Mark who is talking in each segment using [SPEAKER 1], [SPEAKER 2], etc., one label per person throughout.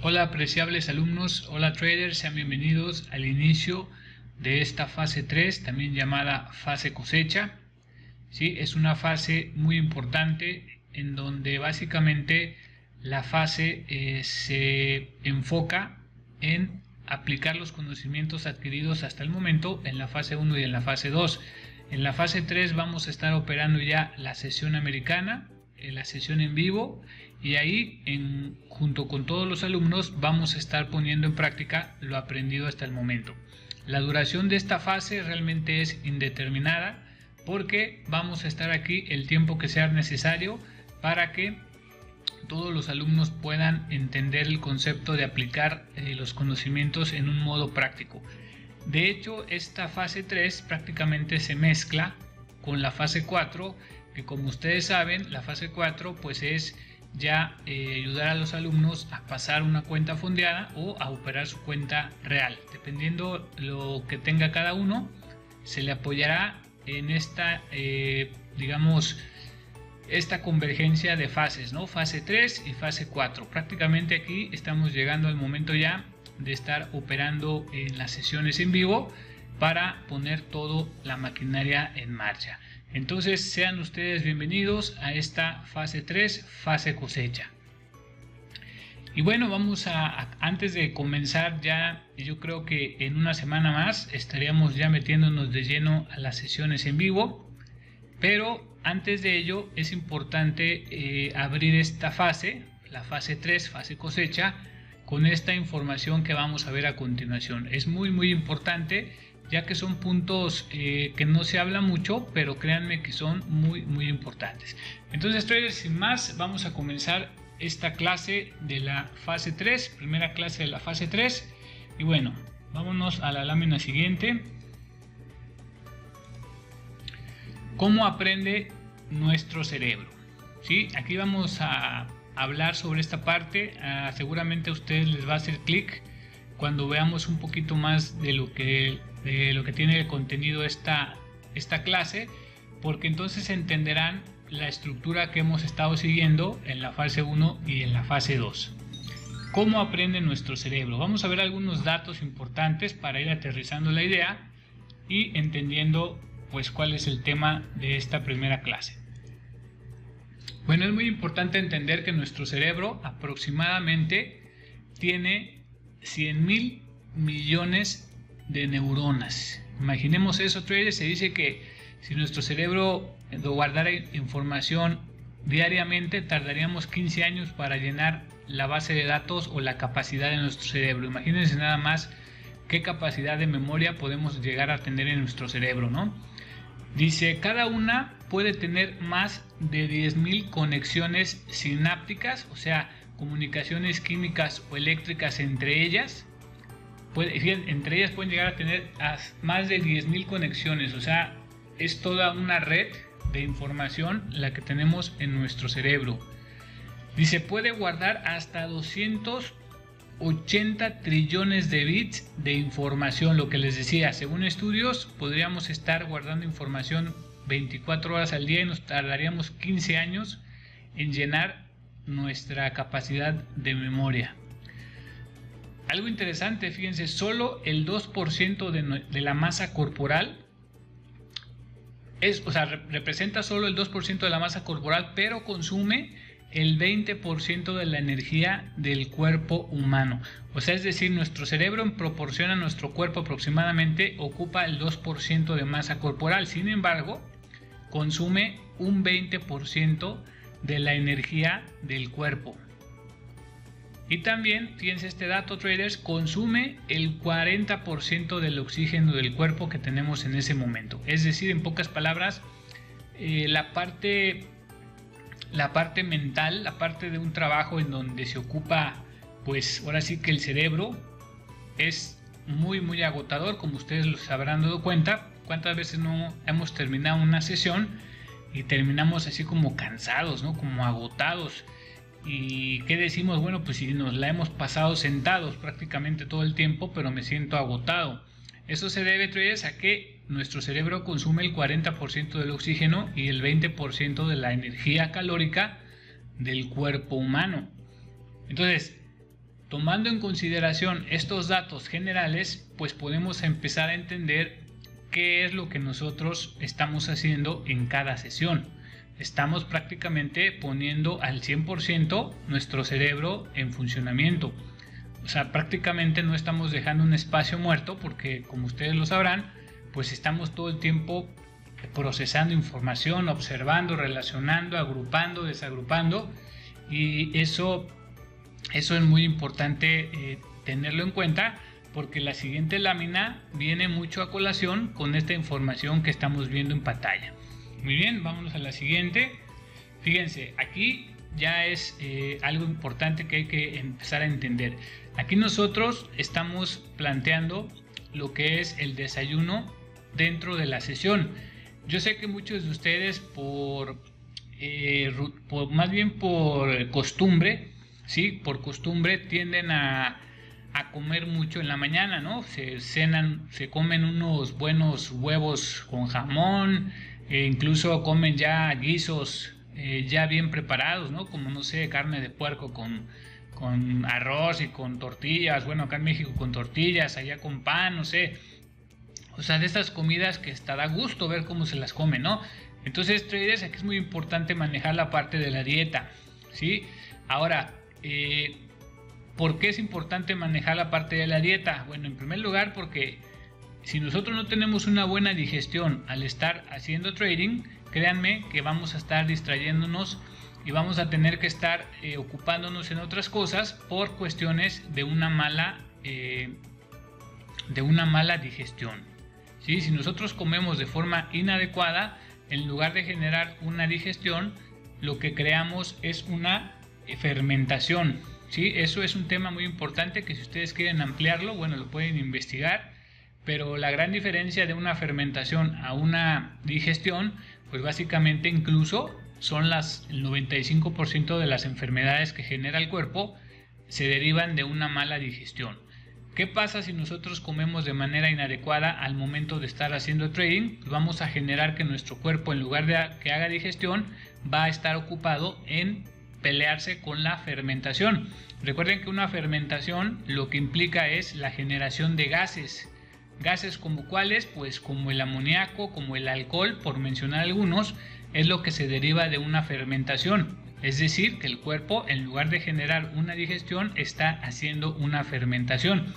[SPEAKER 1] Hola apreciables alumnos, hola traders, sean bienvenidos al inicio de esta fase 3, también llamada fase cosecha. ¿Sí? Es una fase muy importante en donde básicamente la fase se enfoca en aplicar los conocimientos adquiridos hasta el momento en la fase 1 y en la fase 2. En la fase 3 vamos a estar operando ya la sesión americana, la sesión en vivo, y ahí junto con todos los alumnos vamos a estar poniendo en práctica lo aprendido hasta el momento. La duración de esta fase realmente es indeterminada porque vamos a estar aquí el tiempo que sea necesario para que todos los alumnos puedan entender el concepto de aplicar los conocimientos en un modo práctico. De hecho, esta fase 3 prácticamente se mezcla con la fase 4, que como ustedes saben, la fase 4 pues es ya ayudar a los alumnos a pasar una cuenta fondeada o a operar su cuenta real. Dependiendo lo que tenga cada uno, se le apoyará en esta, esta convergencia de fases, ¿no? Fase 3 y fase 4. Prácticamente aquí estamos llegando al momento ya de estar operando en las sesiones en vivo para poner toda la maquinaria en marcha. Entonces sean ustedes bienvenidos a esta fase 3, fase cosecha. Y bueno, vamos antes de comenzar ya, yo creo que en una semana más estaríamos ya metiéndonos de lleno a las sesiones en vivo, pero antes de ello es importante abrir esta fase, la fase 3, fase cosecha, con esta información que vamos a ver a continuación. Es muy importante, ya que son puntos que no se habla mucho, pero créanme que son muy importantes. Entonces, traders, sin más, vamos a comenzar esta clase de la fase 3, primera clase de la fase 3. Y bueno, vámonos a la lámina siguiente. ¿Cómo aprende nuestro cerebro? ¿Sí? Aquí vamos a hablar sobre esta parte. Seguramente a ustedes les va a hacer clic cuando veamos un poquito más de lo que tiene el contenido esta clase, porque entonces entenderán la estructura que hemos estado siguiendo en la fase 1 y en la fase 2. ¿Cómo aprende nuestro cerebro? Vamos a ver algunos datos importantes para ir aterrizando la idea y entendiendo pues cuál es el tema de esta primera clase. Bueno, es muy importante entender que nuestro cerebro aproximadamente tiene 100.000 millones de neuronas. Imaginemos eso, traders. Se dice que si nuestro cerebro guardara información diariamente, tardaríamos 15 años para llenar la base de datos o la capacidad de nuestro cerebro. Imagínense nada más qué capacidad de memoria podemos llegar a tener en nuestro cerebro, ¿no? Dice, cada una puede tener más de 10.000 conexiones sinápticas, o sea, comunicaciones químicas o eléctricas entre ellas. Entre ellas pueden llegar a tener más de 10.000 conexiones, o sea, es toda una red de información la que tenemos en nuestro cerebro. Dice, puede guardar hasta 280 trillones de bits de información, lo que les decía, según estudios podríamos estar guardando información 24 horas al día y nos tardaríamos 15 años en llenar nuestra capacidad de memoria. Algo interesante, fíjense, solo el 2% de la masa corporal representa solo el 2% de la masa corporal, pero consume el 20% de la energía del cuerpo humano. O sea, es decir, nuestro cerebro en proporción a nuestro cuerpo aproximadamente ocupa el 2% de masa corporal. Sin embargo, consume un 20% de la energía del cuerpo. Y también, fíjense este dato, traders, consume el 40% del oxígeno del cuerpo que tenemos en ese momento. Es decir, en pocas palabras, la parte mental, la parte de un trabajo en donde se ocupa, pues ahora sí que el cerebro, es muy agotador, como ustedes los habrán dado cuenta. ¿Cuántas veces no hemos terminado una sesión y terminamos así como cansados, ¿no? Como agotados? ¿Y qué decimos? Bueno, pues si nos la hemos pasado sentados prácticamente todo el tiempo, pero me siento agotado. Eso se debe, traders, a que nuestro cerebro consume el 40% del oxígeno y el 20% de la energía calórica del cuerpo humano. Entonces, tomando en consideración estos datos generales, pues podemos empezar a entender qué es lo que nosotros estamos haciendo en cada sesión. Estamos prácticamente poniendo al 100% nuestro cerebro en funcionamiento. O sea, prácticamente no estamos dejando un espacio muerto porque, como ustedes lo sabrán, pues estamos todo el tiempo procesando información, observando, relacionando, agrupando, desagrupando, y eso es muy importante tenerlo en cuenta, porque la siguiente lámina viene mucho a colación con esta información que estamos viendo en pantalla. Muy bien, vámonos a la siguiente. Fíjense, aquí ya es algo importante que hay que empezar a entender. Aquí nosotros estamos planteando lo que es el desayuno dentro de la sesión. Yo sé que muchos de ustedes más bien por costumbre, ¿sí? Por costumbre tienden a comer mucho en la mañana, ¿no? Se comen unos buenos huevos con jamón, incluso comen ya guisos ya bien preparados, ¿no? Como, no sé, carne de puerco con arroz y con tortillas. Bueno, acá en México con tortillas, allá con pan, no sé. O sea, de estas comidas que está da gusto ver cómo se las come, ¿no? Entonces, traders, aquí es muy importante manejar la parte de la dieta, ¿sí? Ahora, ¿por qué es importante manejar la parte de la dieta? Bueno, en primer lugar, porque si nosotros no tenemos una buena digestión al estar haciendo trading, créanme que vamos a estar distrayéndonos y vamos a tener que estar ocupándonos en otras cosas por cuestiones de una mala digestión, ¿sí? Si nosotros comemos de forma inadecuada, en lugar de generar una digestión, lo que creamos es una fermentación, ¿sí? Eso es un tema muy importante que, si ustedes quieren ampliarlo, bueno, lo pueden investigar, pero la gran diferencia de una fermentación a una digestión, pues básicamente incluso son el 95% de las enfermedades que genera el cuerpo se derivan de una mala digestión. ¿Qué pasa si nosotros comemos de manera inadecuada al momento de estar haciendo trading? Pues vamos a generar que nuestro cuerpo, en lugar de que haga digestión, va a estar ocupado en pelearse con la fermentación. Recuerden que una fermentación lo que implica es la generación de gases. Gases como cuáles, pues como el amoníaco, como el alcohol, por mencionar algunos, es lo que se deriva de una fermentación. Es decir, que el cuerpo, en lugar de generar una digestión, está haciendo una fermentación.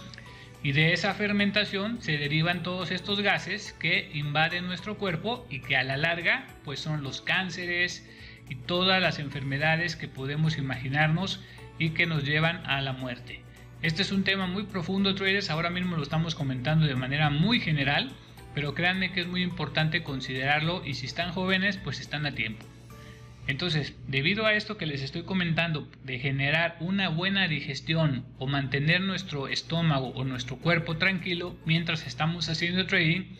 [SPEAKER 1] Y de esa fermentación se derivan todos estos gases que invaden nuestro cuerpo y que a la larga, pues son los cánceres y todas las enfermedades que podemos imaginarnos y que nos llevan a la muerte. Este es un tema muy profundo, traders. Ahora mismo lo estamos comentando de manera muy general, pero créanme que es muy importante considerarlo, y si están jóvenes, pues están a tiempo. Entonces, debido a esto que les estoy comentando, de generar una buena digestión o mantener nuestro estómago o nuestro cuerpo tranquilo mientras estamos haciendo trading,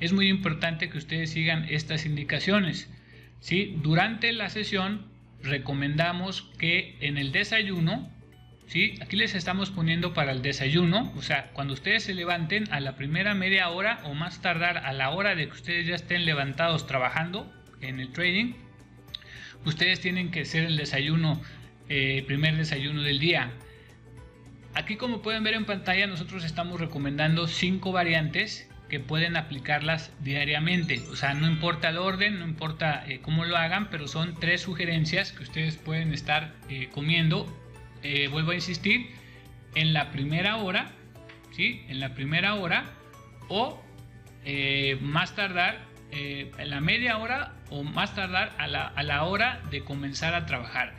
[SPEAKER 1] es muy importante que ustedes sigan estas indicaciones, ¿sí? Durante la sesión recomendamos que en el desayuno, ¿sí? Aquí les estamos poniendo para el desayuno, o sea, cuando ustedes se levanten, a la primera media hora o más tardar a la hora de que ustedes ya estén levantados trabajando en el trading, ustedes tienen que hacer el desayuno, primer desayuno del día. Aquí, como pueden ver en pantalla, nosotros estamos recomendando 5 variantes que pueden aplicarlas diariamente. O sea, no importa el orden, no importa cómo lo hagan, pero son 3 sugerencias que ustedes pueden estar comiendo. Vuelvo a insistir, en la primera hora, ¿sí? En la primera hora, o más tardar en la media hora, o más tardar a la hora de comenzar a trabajar.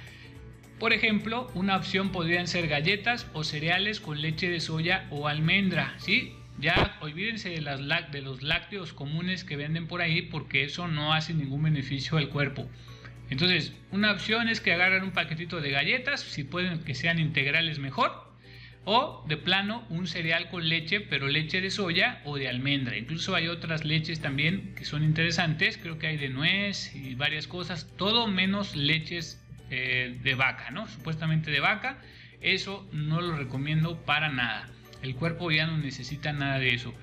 [SPEAKER 1] Por ejemplo, una opción podrían ser galletas o cereales con leche de soya o almendra, ¿sí? Ya olvídense de los lácteos comunes que venden por ahí, porque eso no hace ningún beneficio al cuerpo. Entonces, una opción es que agarren un paquetito de galletas, si pueden que sean integrales mejor, o de plano un cereal con leche, pero leche de soya o de almendra. Incluso hay otras leches también que son interesantes, creo que hay de nuez y varias cosas, todo menos leches de vaca, ¿no? Supuestamente de vaca. Eso no lo recomiendo para nada, el cuerpo ya no necesita nada de eso.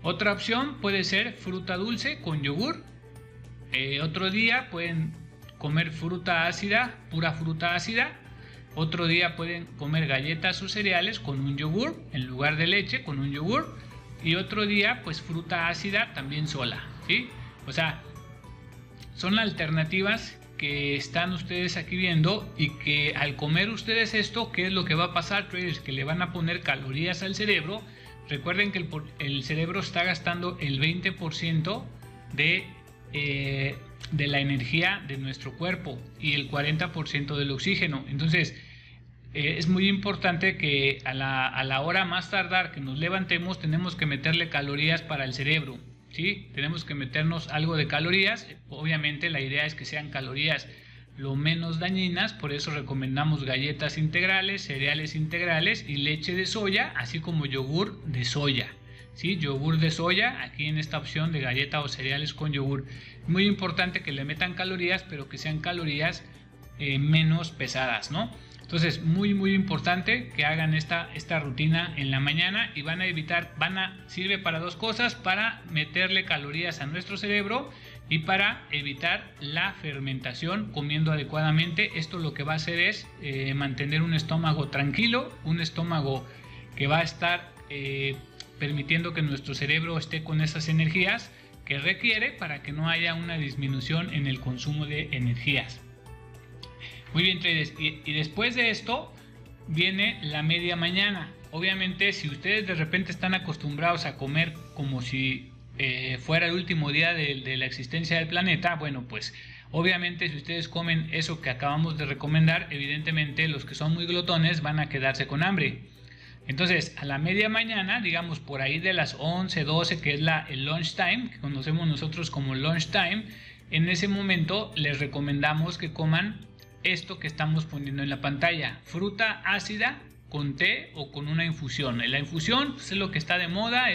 [SPEAKER 1] Otra opción puede ser fruta dulce con yogur. Otro día pueden comer fruta ácida, pura fruta ácida. Otro día pueden comer galletas o cereales con un yogur en lugar de leche, con un yogur. Y otro día pues fruta ácida también sola, ¿sí? O sea, son alternativas que están ustedes aquí viendo, y que al comer ustedes esto, ¿qué es lo que va a pasar, traders? Que le van a poner calorías al cerebro. Recuerden que el cerebro está gastando el 20% de la energía de nuestro cuerpo y el 40% del oxígeno. Entonces es muy importante que a la hora más tardar que nos levantemos tenemos que meterle calorías para el cerebro, ¿sí? Tenemos que meternos algo de calorías. Obviamente la idea es que sean calorías lo menos dañinas, por eso recomendamos galletas integrales, cereales integrales y leche de soya, así como yogur de soya, ¿sí? Yogur de soya aquí en esta opción de galleta o cereales con yogur. Muy importante que le metan calorías, pero que sean calorías menos pesadas, ¿no? Entonces muy importante que hagan esta rutina en la mañana, y van a evitar, sirve para dos cosas: para meterle calorías a nuestro cerebro y para evitar la fermentación comiendo adecuadamente. Esto lo que va a hacer es mantener un estómago tranquilo, un estómago que va a estar permitiendo que nuestro cerebro esté con esas energías que requiere para que no haya una disminución en el consumo de energías. Muy bien, traders, y después de esto viene la media mañana. Obviamente, si ustedes de repente están acostumbrados a comer como si fuera el último día de la existencia del planeta, bueno, pues obviamente si ustedes comen eso que acabamos de recomendar, evidentemente los que son muy glotones van a quedarse con hambre. Entonces, a la media mañana, digamos por ahí de las 11, 12, que es el lunch time, que conocemos nosotros como lunch time, en ese momento les recomendamos que coman esto que estamos poniendo en la pantalla: fruta ácida con té o con una infusión. La infusión pues, es lo que está de moda,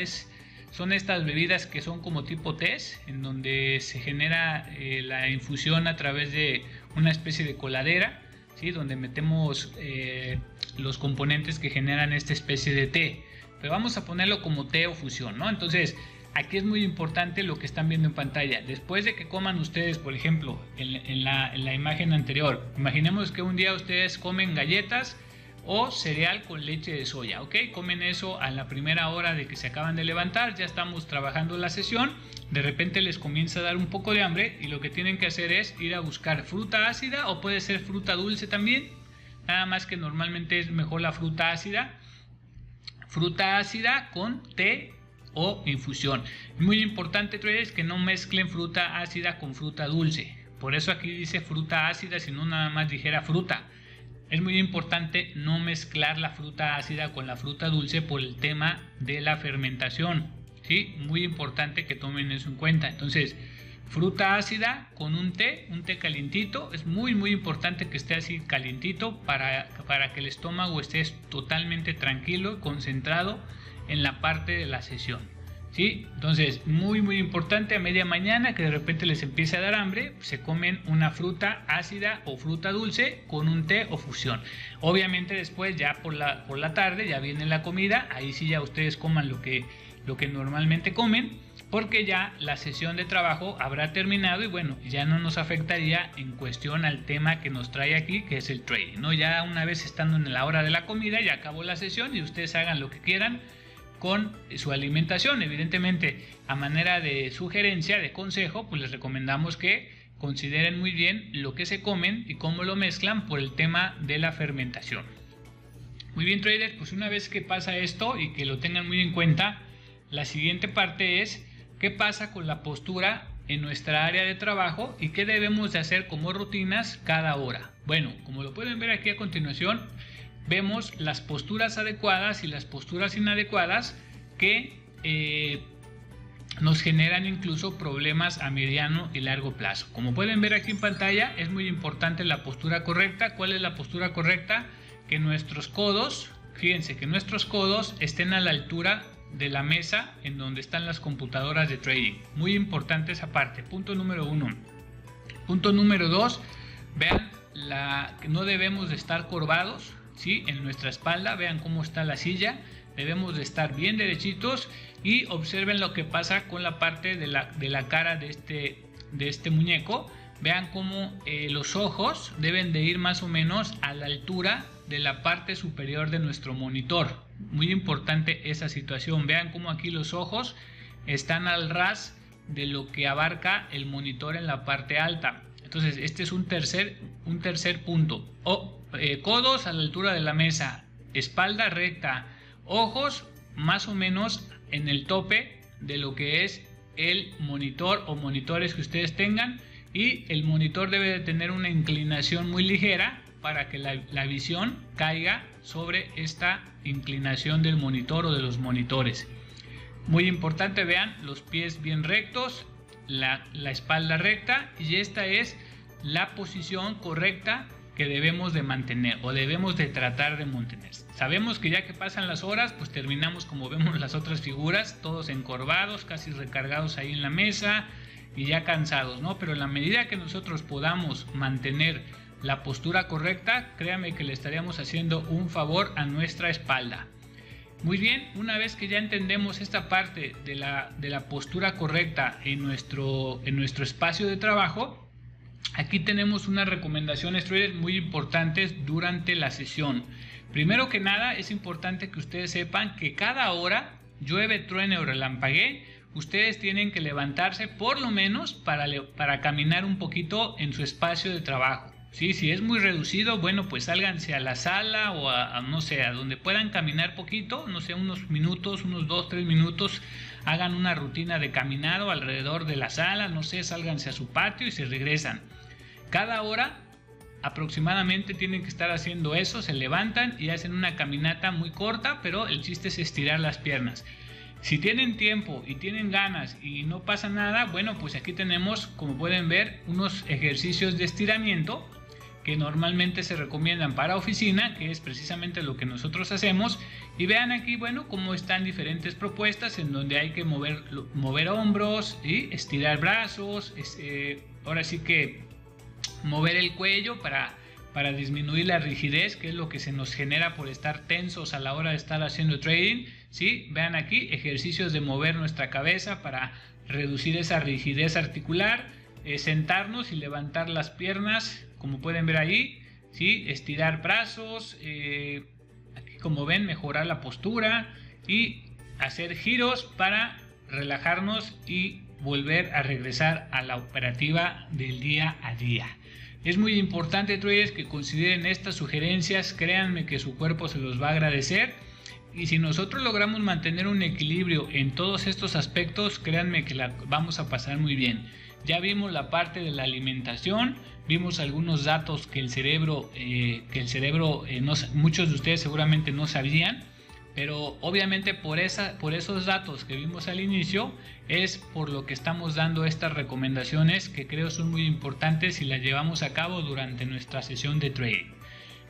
[SPEAKER 1] son estas bebidas que son como tipo tés, en donde se genera la infusión a través de una especie de coladera, ¿sí? Donde metemos los componentes que generan esta especie de té, pero vamos a ponerlo como té o fusión, ¿no? Entonces aquí es muy importante lo que están viendo en pantalla. Después de que coman ustedes, por ejemplo, en la imagen anterior, imaginemos que un día ustedes comen galletas o cereal con leche de soya, ¿ok? Comen eso a la primera hora de que se acaban de levantar, ya estamos trabajando la sesión, de repente les comienza a dar un poco de hambre y lo que tienen que hacer es ir a buscar fruta ácida, o puede ser fruta dulce también, nada más que normalmente es mejor la fruta ácida con té o infusión. Muy importante, traders, que no mezclen fruta ácida con fruta dulce. Por eso aquí dice fruta ácida, si no nada más dijera fruta. Es muy importante no mezclar la fruta ácida con la fruta dulce por el tema de la fermentación, ¿sí? Muy importante que tomen eso en cuenta. Entonces, fruta ácida con un té calientito. Es muy importante que esté así calientito para que el estómago esté totalmente tranquilo, concentrado en la parte de la sesión, ¿sí? Entonces muy importante, a media mañana que de repente les empiece a dar hambre, se comen una fruta ácida o fruta dulce con un té o fusión. Obviamente después ya por la tarde ya viene la comida, ahí sí ya ustedes coman lo que normalmente comen, porque ya la sesión de trabajo habrá terminado y bueno, ya no nos afectaría en cuestión al tema que nos trae aquí, que es el trading, ¿no? Ya una vez estando en la hora de la comida ya acabó la sesión y ustedes hagan lo que quieran con su alimentación. Evidentemente, a manera de sugerencia, de consejo, pues les recomendamos que consideren muy bien lo que se comen y cómo lo mezclan por el tema de la fermentación. Muy bien, traders, pues una vez que pasa esto y que lo tengan muy en cuenta, la siguiente parte es qué pasa con la postura en nuestra área de trabajo y qué debemos de hacer como rutinas cada hora. Bueno, como lo pueden ver aquí a continuación, vemos las posturas adecuadas y las posturas inadecuadas que nos generan incluso problemas a mediano y largo plazo. Como pueden ver aquí en pantalla, es muy importante la postura correcta. ¿Cuál es la postura correcta? Que nuestros codos, fíjense que nuestros codos estén a la altura de la mesa en donde están las computadoras de trading. Muy importante esa parte. Punto número 1. Punto número 2, vean que no debemos de estar corvados, ¿sí? En nuestra espalda, vean cómo está la silla, debemos de estar bien derechitos y observen lo que pasa con la parte de la cara de este muñeco. vean cómo los ojos deben de ir más o menos a la altura de la parte superior de nuestro monitor. Muy importante esa situación. Vean cómo aquí los ojos están al ras de lo que abarca el monitor en la parte alta. Entonces este es un tercer punto. Codos a la altura de la mesa, espalda recta, ojos más o menos en el tope de lo que es el monitor o monitores que ustedes tengan, y el monitor debe de tener una inclinación muy ligera para que la visión caiga sobre esta inclinación del monitor o de los monitores. Muy importante, vean los pies bien rectos, la espalda recta, y esta es la posición correcta que debemos de mantener o debemos de tratar de mantener. Sabemos que ya que pasan las horas, pues terminamos como vemos las otras figuras, todos encorvados, casi recargados ahí en la mesa y ya cansados, ¿no? Pero en la medida que nosotros podamos mantener la postura correcta, créanme que le estaríamos haciendo un favor a nuestra espalda. Muy bien, una vez que ya entendemos esta parte de la postura correcta en nuestro espacio de trabajo, aquí tenemos unas recomendaciones muy importantes durante la sesión. Primero que nada, es importante que ustedes sepan que cada hora, llueve, truene o relampaguee, ustedes tienen que levantarse por lo menos para caminar un poquito en su espacio de trabajo. ¿Sí? Si es muy reducido, bueno, pues sálganse a la sala o no sé, a donde puedan caminar poquito, no sé, unos minutos, unos 2-3 minutos, hagan una rutina de caminado alrededor de la sala, no sé, sálganse a su patio y se regresan. Cada hora aproximadamente tienen que estar haciendo eso, se levantan y hacen una caminata muy corta, pero el chiste es estirar las piernas. Si tienen tiempo y tienen ganas y no pasa nada, bueno, pues aquí tenemos, como pueden ver, unos ejercicios de estiramiento que normalmente se recomiendan para oficina, que es precisamente lo que nosotros hacemos. Y vean aquí, bueno, cómo están diferentes propuestas en donde hay que mover hombros y estirar brazos, ahora sí que mover el cuello para disminuir la rigidez, que es lo que se nos genera por estar tensos a la hora de estar haciendo trading. ¿Sí? Vean aquí ejercicios de mover nuestra cabeza para reducir esa rigidez articular, sentarnos y levantar las piernas, como pueden ver ahí, ¿sí? Estirar brazos, aquí como ven, mejorar la postura y hacer giros para relajarnos y volver a regresar a la operativa del día a día. Es muy importante, traders, que consideren estas sugerencias, créanme que su cuerpo se los va a agradecer. Y si nosotros logramos mantener un equilibrio en todos estos aspectos, créanme que la vamos a pasar muy bien. Ya vimos la parte de la alimentación, vimos algunos datos que el cerebro muchos de ustedes seguramente no sabían, pero obviamente por esos datos que vimos al inicio es por lo que estamos dando estas recomendaciones, que creo son muy importantes y las llevamos a cabo durante nuestra sesión de trading.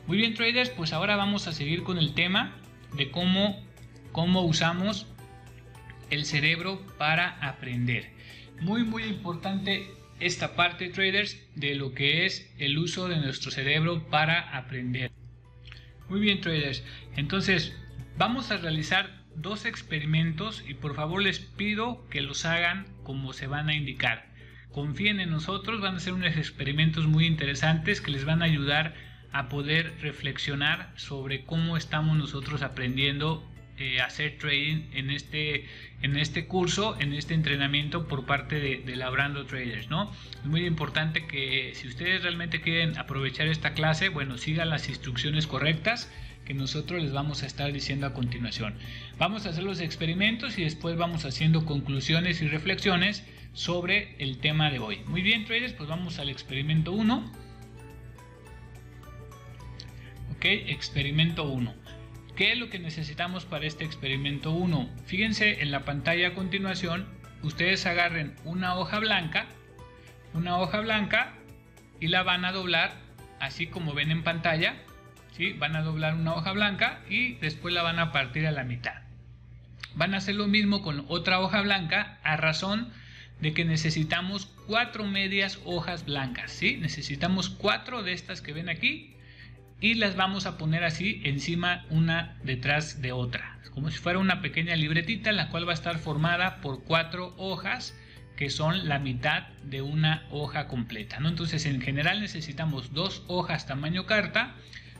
[SPEAKER 1] Muy bien, traders, pues ahora vamos a seguir con el tema de cómo usamos el cerebro para aprender. Muy importante esta parte, traders, de lo que es el uso de nuestro cerebro para aprender. Muy bien, traders, entonces vamos a realizar dos experimentos y por favor les pido que los hagan como se van a indicar. Confíen en nosotros, van a ser unos experimentos muy interesantes que les van a ayudar a poder reflexionar sobre cómo estamos nosotros aprendiendo a hacer trading en este curso, en este entrenamiento por parte de Labrando Traders, ¿no? Es muy importante que si ustedes realmente quieren aprovechar esta clase, bueno, sigan las instrucciones correctas que nosotros les vamos a estar diciendo a continuación. Vamos a hacer los experimentos y después vamos haciendo conclusiones y reflexiones sobre el tema de hoy. Muy bien, traders, pues vamos al experimento 1. Ok, experimento 1. ¿Qué es lo que necesitamos para este experimento 1? Fíjense en la pantalla a continuación, ustedes agarren una hoja blanca y la van a doblar así como ven en pantalla, ¿sí? Van a doblar una hoja blanca y después la van a partir a la mitad. Van a hacer lo mismo con otra hoja blanca a razón de que necesitamos 4 medias hojas blancas, ¿sí? Necesitamos 4 de estas que ven aquí y las vamos a poner así encima una detrás de otra, como si fuera una pequeña libretita, la cual va a estar formada por 4 hojas que son la mitad de una hoja completa, ¿no? Entonces en general necesitamos 2 hojas tamaño carta,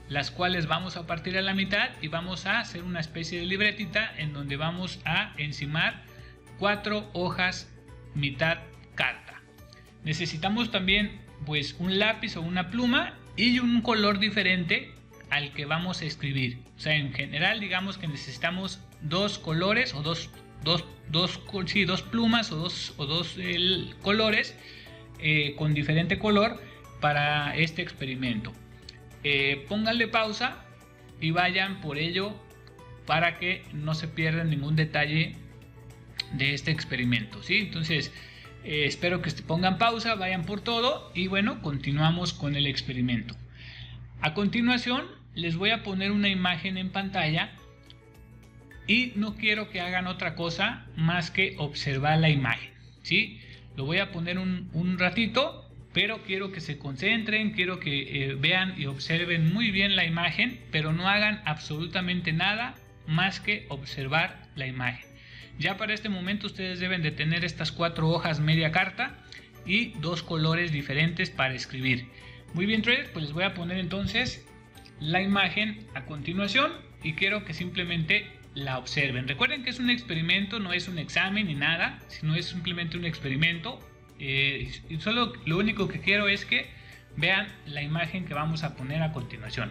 [SPEAKER 1] las cuales vamos a partir a la mitad y vamos a hacer una especie de libretita en donde vamos a encimar 4 hojas mitad carta. Necesitamos también pues un lápiz o una pluma y un color diferente al que vamos a escribir. O sea, en general digamos que necesitamos 2 colores o dos plumas o dos colores con diferente color para este experimento. Pónganle pausa y vayan por ello para que no se pierdan ningún detalle de este experimento, ¿sí? Entonces espero que pongan pausa, vayan por todo y bueno, continuamos con el experimento. A continuación les voy a poner una imagen en pantalla y no quiero que hagan otra cosa más que observar la imagen, ¿sí? Lo voy a poner un ratito, pero quiero que se concentren, quiero que vean y observen muy bien la imagen, pero no hagan absolutamente nada más que observar la imagen. Ya para este momento ustedes deben de tener estas 4 hojas media carta y 2 colores diferentes para escribir. Muy bien, traders, pues les voy a poner entonces la imagen a continuación y quiero que simplemente la observen. Recuerden que es un experimento, no es un examen ni nada, sino es simplemente un experimento. Y solo lo único que quiero es que vean la imagen que vamos a poner a continuación.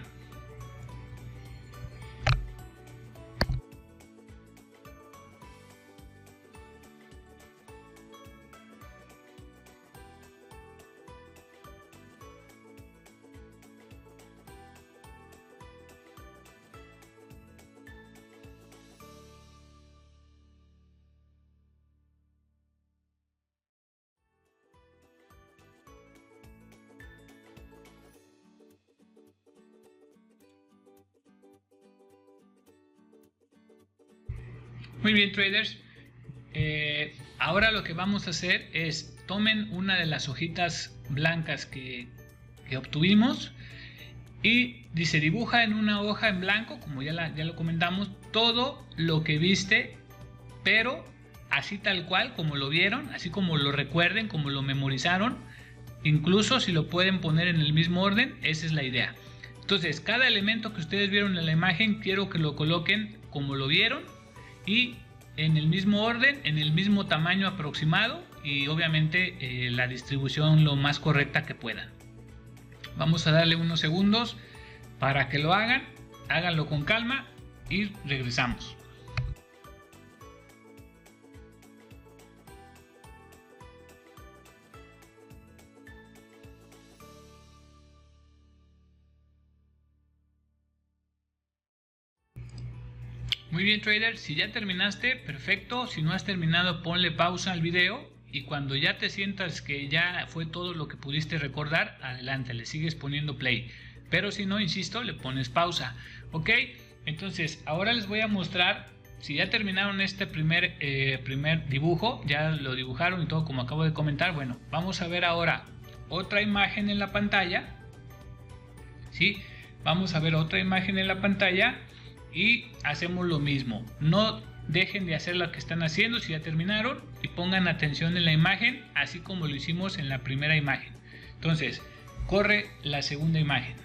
[SPEAKER 1] Muy bien, traders, ahora lo que vamos a hacer es tomen una de las hojitas blancas que obtuvimos y dice dibuja en una hoja en blanco, como ya lo comentamos, todo lo que viste, pero así tal cual como lo vieron, así como lo recuerden, como lo memorizaron, incluso si lo pueden poner en el mismo orden, esa es la idea. Entonces cada elemento que ustedes vieron en la imagen quiero que lo coloquen como lo vieron y en el mismo orden, en el mismo tamaño aproximado y obviamente la distribución lo más correcta que puedan. Vamos a darle unos segundos para que lo hagan, háganlo con calma y regresamos. Muy bien, trader, si ya terminaste, perfecto. Si no has terminado, ponle pausa al video y cuando ya te sientas que ya fue todo lo que pudiste recordar, adelante, le sigues poniendo play. Pero si no, insisto, le pones pausa. Ok, entonces ahora les voy a mostrar, si ya terminaron este primer dibujo, ya lo dibujaron y todo como acabo de comentar. Bueno, vamos a ver ahora otra imagen en la pantalla. ¿Sí? Vamos a ver otra imagen en la pantalla. Y hacemos lo mismo, no dejen de hacer lo que están haciendo si ya terminaron y pongan atención en la imagen, así como lo hicimos en la primera imagen. Entonces, corre la segunda imagen.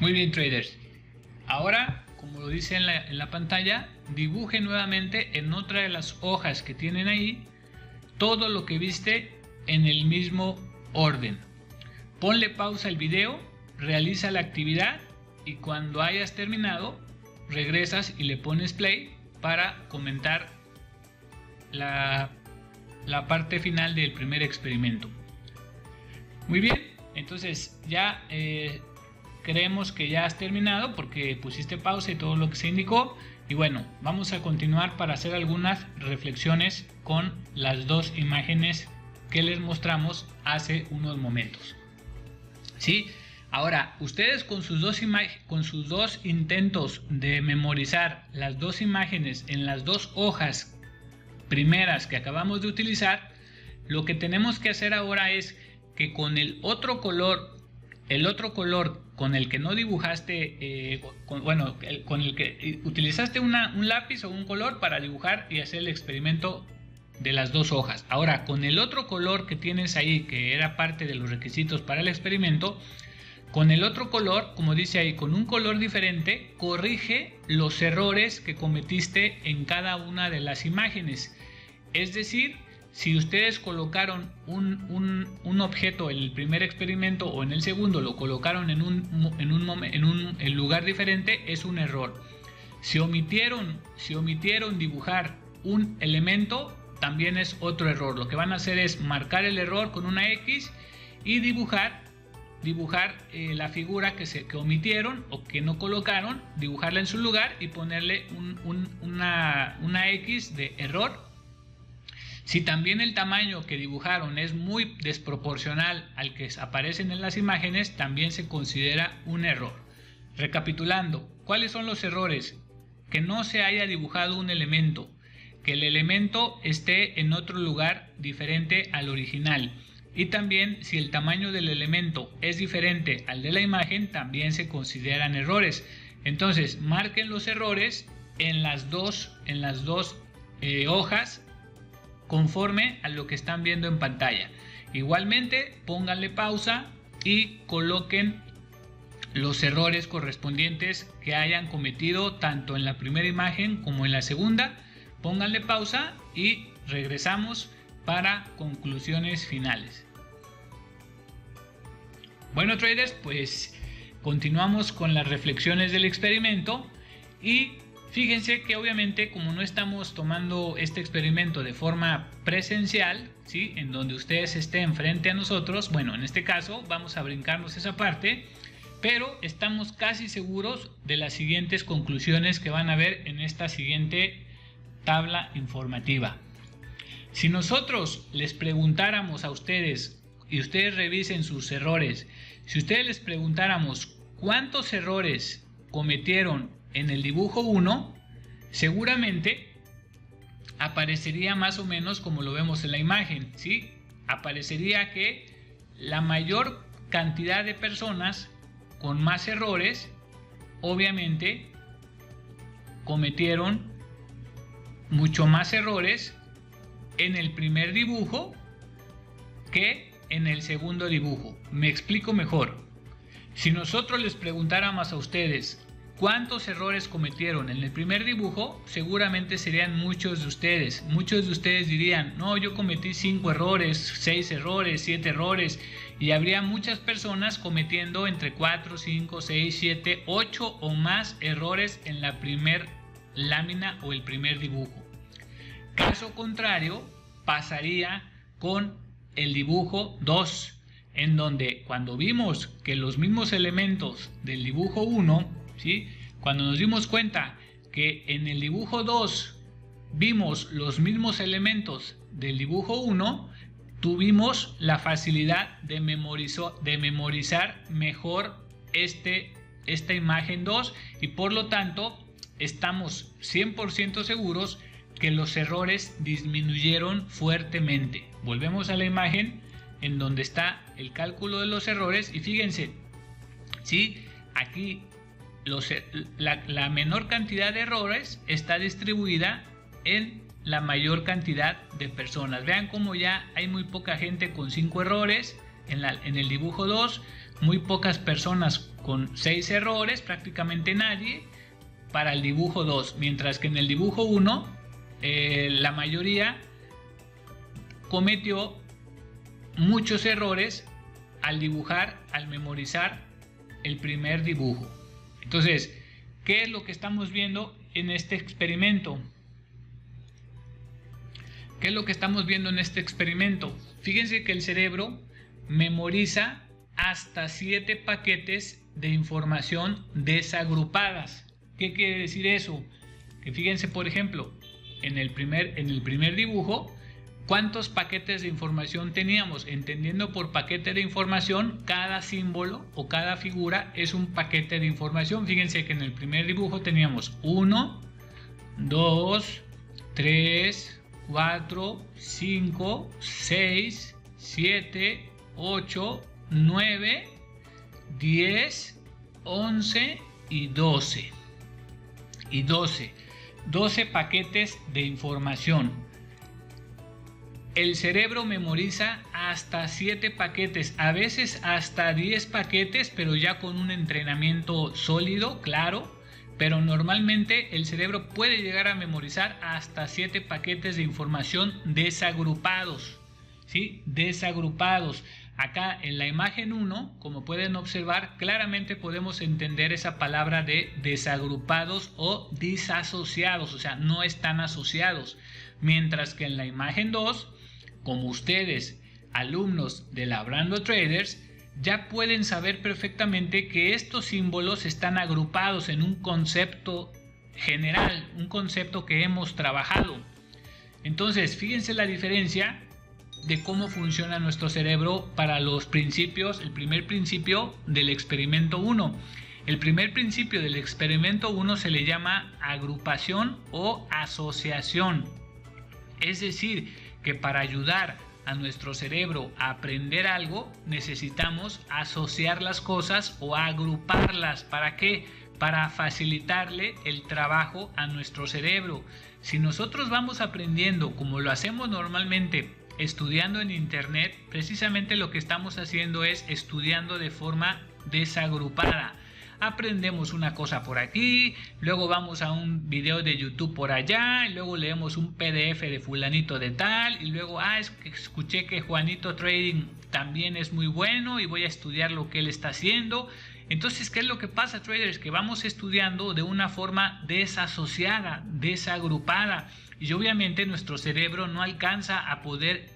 [SPEAKER 1] Muy bien, traders. Ahora, como lo dice en la pantalla, dibuje nuevamente en otra de las hojas que tienen ahí todo lo que viste en el mismo orden. Ponle pausa al video, realiza la actividad y cuando hayas terminado, regresas y le pones play para comentar la la parte final del primer experimento. Muy bien, entonces ya creemos que ya has terminado porque pusiste pausa y todo lo que se indicó. Y bueno, vamos a continuar para hacer algunas reflexiones con las dos imágenes que les mostramos hace unos momentos. ¿Sí? Ahora, ustedes con sus dos intentos de memorizar las dos imágenes en las dos hojas primeras que acabamos de utilizar, lo que tenemos que hacer ahora es que con el otro color con el que no dibujaste, con el que utilizaste un lápiz o un color para dibujar y hacer el experimento de las dos hojas. Ahora, con el otro color que tienes ahí, que era parte de los requisitos para el experimento, con el otro color, como dice ahí, con un color diferente, corrige los errores que cometiste en cada una de las imágenes. Es decir, si ustedes colocaron un objeto en el primer experimento o en el segundo, lo colocaron en un lugar diferente, es un error. Si omitieron dibujar un elemento, también es otro error. Lo que van a hacer es marcar el error con una X y dibujar la figura que omitieron o que no colocaron, dibujarla en su lugar y ponerle una X de error. Si también el tamaño que dibujaron es muy desproporcional al que aparecen en las imágenes, también se considera un error. Recapitulando, ¿cuáles son los errores? Que no se haya dibujado un elemento, que el elemento esté en otro lugar diferente al original. Y también si el tamaño del elemento es diferente al de la imagen, también se consideran errores. Entonces, marquen los errores en las dos hojas conforme a lo que están viendo en pantalla. Igualmente, pónganle pausa y coloquen los errores correspondientes que hayan cometido tanto en la primera imagen como en la segunda. Pónganle pausa y regresamos para conclusiones finales. Bueno, traders, pues continuamos con las reflexiones del experimento y fíjense que obviamente como no estamos tomando este experimento de forma presencial, ¿sí?, en donde ustedes estén frente a nosotros, bueno, en este caso vamos a brincarnos esa parte, pero estamos casi seguros de las siguientes conclusiones que van a ver en esta siguiente tabla informativa. Si nosotros les preguntáramos a ustedes, y ustedes revisen sus errores, si ustedes les preguntáramos cuántos errores cometieron en el dibujo 1, seguramente aparecería más o menos como lo vemos en la imagen, ¿sí? Aparecería que la mayor cantidad de personas con más errores, obviamente, cometieron mucho más errores en el primer dibujo que en el segundo dibujo. Me explico mejor. Si nosotros les preguntáramos a ustedes cuántos errores cometieron en el primer dibujo, seguramente serían muchos de ustedes. Muchos de ustedes dirían, no, yo cometí 5 errores, 6 errores, 7 errores, y habría muchas personas cometiendo entre 4, 5, 6, 7, 8 o más errores en la primer lámina o el primer dibujo. Caso contrario, pasaría con el dibujo 2, en donde cuando vimos que los mismos elementos del dibujo 1, ¿sí?, cuando nos dimos cuenta que en el dibujo 2 vimos los mismos elementos del dibujo 1, tuvimos la facilidad de memorizar mejor esta imagen 2 y por lo tanto estamos 100% seguros que los errores disminuyeron fuertemente. Volvemos a la imagen en donde está el cálculo de los errores y fíjense, ¿sí?, aquí la menor cantidad de errores está distribuida en la mayor cantidad de personas. Vean cómo ya hay muy poca gente con 5 errores en el dibujo 2, muy pocas personas con 6 errores, prácticamente nadie para el dibujo 2, mientras que en el dibujo 1 la mayoría cometió muchos errores al dibujar, al memorizar el primer dibujo. Entonces, ¿qué es lo que estamos viendo en este experimento? ¿Qué es lo que estamos viendo en este experimento? Fíjense que el cerebro memoriza hasta 7 paquetes de información desagrupadas. ¿Qué quiere decir eso? Que fíjense, por ejemplo, en el primer dibujo, ¿cuántos paquetes de información teníamos? Entendiendo por paquete de información, cada símbolo o cada figura es un paquete de información. Fíjense que en el primer dibujo teníamos 1, 2, 3, 4, 5, 6, 7, 8, 9, 10, 11 y 12. 12 paquetes de información. El cerebro memoriza hasta 7 paquetes, a veces hasta 10 paquetes, pero ya con un entrenamiento sólido, claro. Pero normalmente el cerebro puede llegar a memorizar hasta 7 paquetes de información desagrupados, ¿sí? Desagrupados. Acá en la imagen 1, como pueden observar, claramente podemos entender esa palabra de desagrupados o disasociados, o sea, no están asociados. Mientras que en la imagen 2, como ustedes, alumnos de Labrando Traders, ya pueden saber perfectamente que estos símbolos están agrupados en un concepto general, un concepto que hemos trabajado. Entonces, fíjense la diferencia de cómo funciona nuestro cerebro para los principios, el primer principio del experimento 1. El primer principio del experimento 1 se le llama agrupación o asociación. Es decir, que para ayudar a nuestro cerebro a aprender algo, necesitamos asociar las cosas o agruparlas. ¿Para qué? Para facilitarle el trabajo a nuestro cerebro. Si nosotros vamos aprendiendo como lo hacemos normalmente, estudiando en internet, precisamente lo que estamos haciendo es estudiando de forma desagrupada. Aprendemos una cosa por aquí, luego vamos a un video de YouTube por allá, y luego leemos un PDF de fulanito de tal, y luego, es que escuché que Juanito Trading también es muy bueno y voy a estudiar lo que él está haciendo. Entonces, ¿qué es lo que pasa, traders? Que vamos estudiando de una forma desasociada, desagrupada, y obviamente nuestro cerebro no alcanza a poder